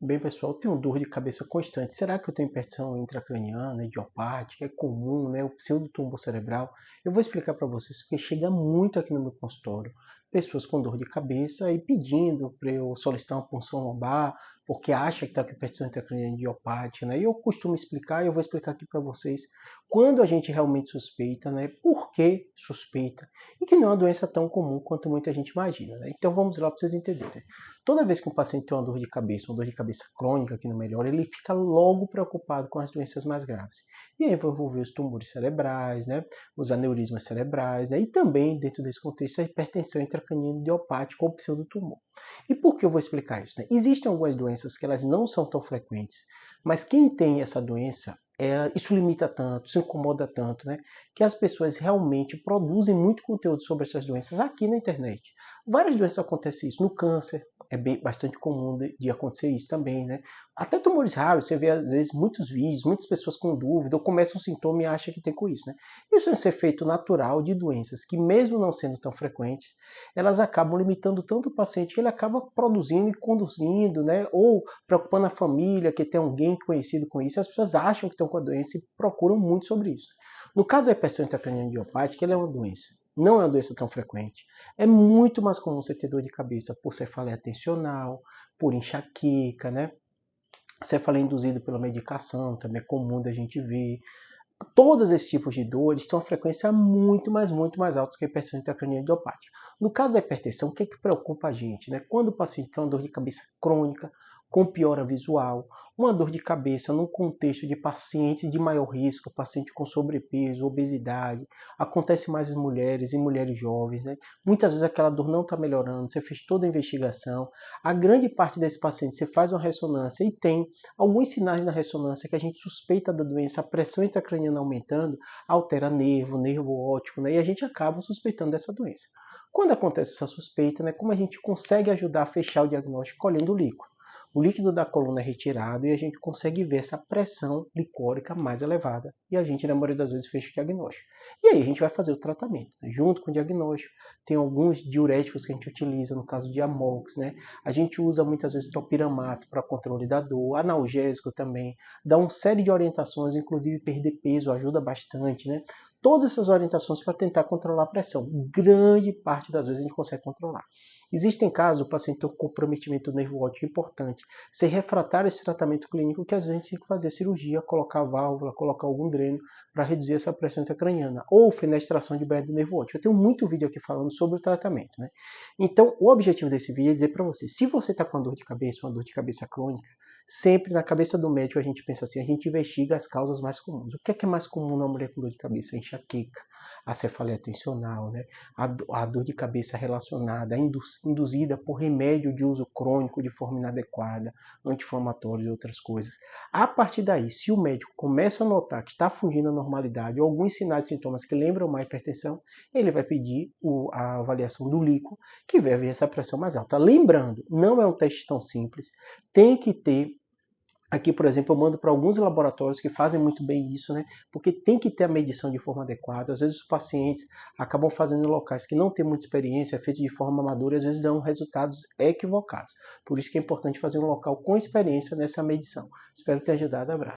Bem, pessoal, eu tenho dor de cabeça constante. Será que eu tenho hipertensão intracraniana, idiopática? É comum, né? O pseudotumor cerebral? Eu vou explicar para vocês, porque chega muito aqui no meu consultório pessoas com dor de cabeça e pedindo para eu solicitar uma punção lombar, porque acha que está com hipertensão intracraniana idiopática, né? E eu costumo explicar, e eu vou explicar aqui para vocês, quando a gente realmente suspeita, né? Por que suspeita? E que não é uma doença tão comum quanto muita gente imagina, né? Então vamos lá para vocês entenderem. Toda vez que um paciente tem uma dor de cabeça, uma dor de cabeça crônica que não melhora, ele fica logo preocupado com as doenças mais graves. E aí vai envolver os tumores cerebrais, né, os aneurismas cerebrais, né, e também, dentro desse contexto, a hipertensão intracraniana idiopática ou pseudotumor. E por que eu vou explicar isso? Né? Existem algumas doenças que elas não são tão frequentes, mas quem tem essa doença, isso limita tanto, isso incomoda tanto, né? Que as pessoas realmente produzem muito conteúdo sobre essas doenças aqui na internet. Várias doenças acontecem isso. No câncer, bastante comum de acontecer isso também, né? Até tumores raros, você vê às vezes muitos vídeos, muitas pessoas com dúvida, ou começam um sintoma e acham que tem com isso, né? Isso é um efeito natural de doenças que, mesmo não sendo tão frequentes, elas acabam limitando tanto o paciente que ele acaba produzindo e conduzindo, né? Ou preocupando a família, que tem alguém conhecido com isso, as pessoas acham que estão com a doença e procuram muito sobre isso. No caso da hipertensão intracraniana idiopática, ela é uma doença. Não é uma doença tão frequente. É muito mais comum você ter dor de cabeça por cefaleia tensional, por enxaqueca, né? Cefaleia induzida pela medicação, também é comum da gente ver. Todos esses tipos de dores têm uma frequência muito mais alta que a hipertensão intracraniana idiopática. No caso da hipertensão, o que preocupa a gente? Né? Quando o paciente tem uma dor de cabeça crônica, com piora visual, uma dor de cabeça num contexto de pacientes de maior risco, paciente com sobrepeso, obesidade, acontece mais em mulheres e mulheres jovens. Né? Muitas vezes aquela dor não está melhorando, você fez toda a investigação, a grande parte desses pacientes você faz uma ressonância e tem alguns sinais na ressonância que a gente suspeita da doença, a pressão intracraniana aumentando, altera nervo óptico, né? E a gente acaba suspeitando dessa doença. Quando acontece essa suspeita, né, como a gente consegue ajudar a fechar o diagnóstico colhendo o líquido? O líquido da coluna é retirado e a gente consegue ver essa pressão licórica mais elevada. E a gente, na maioria das vezes, fecha o diagnóstico. E aí a gente vai fazer o tratamento. Né? Junto com o diagnóstico, tem alguns diuréticos que a gente utiliza, no caso de Amox, né? A gente usa muitas vezes topiramato para controle da dor, analgésico também, dá uma série de orientações, inclusive perder peso ajuda bastante, né? Todas essas orientações para tentar controlar a pressão. Grande parte das vezes a gente consegue controlar. Existem casos do paciente ter um comprometimento do nervo óptico importante, ser refratário a esse tratamento clínico, que às vezes a gente tem que fazer cirurgia, colocar válvula, colocar algum dreno para reduzir essa pressão intracraniana, ou fenestração de banha do nervo óptico. Eu tenho muito vídeo aqui falando sobre o tratamento, né? Então, o objetivo desse vídeo é dizer para você, se você está com uma dor de cabeça crônica, sempre na cabeça do médico a gente pensa assim, a gente investiga as causas mais comuns. O que é mais comum na mulher com dor de cabeça? A enxaqueca, a cefaleia tensional, né? A dor de cabeça relacionada, induzida por remédio de uso crônico de forma inadequada, anti-inflamatórios e outras coisas. A partir daí, se o médico começa a notar que está fugindo à normalidade ou alguns sinais e sintomas que lembram uma hipertensão, ele vai pedir a avaliação do líquido, que vai ver essa pressão mais alta. Lembrando, não é um teste tão simples, tem que ter. Aqui, por exemplo, eu mando para alguns laboratórios que fazem muito bem isso, né? Porque tem que ter a medição de forma adequada. Às vezes os pacientes acabam fazendo em locais que não têm muita experiência, é feito de forma amadora e às vezes dão resultados equivocados. Por isso que é importante fazer um local com experiência nessa medição. Espero ter ajudado. Abraço.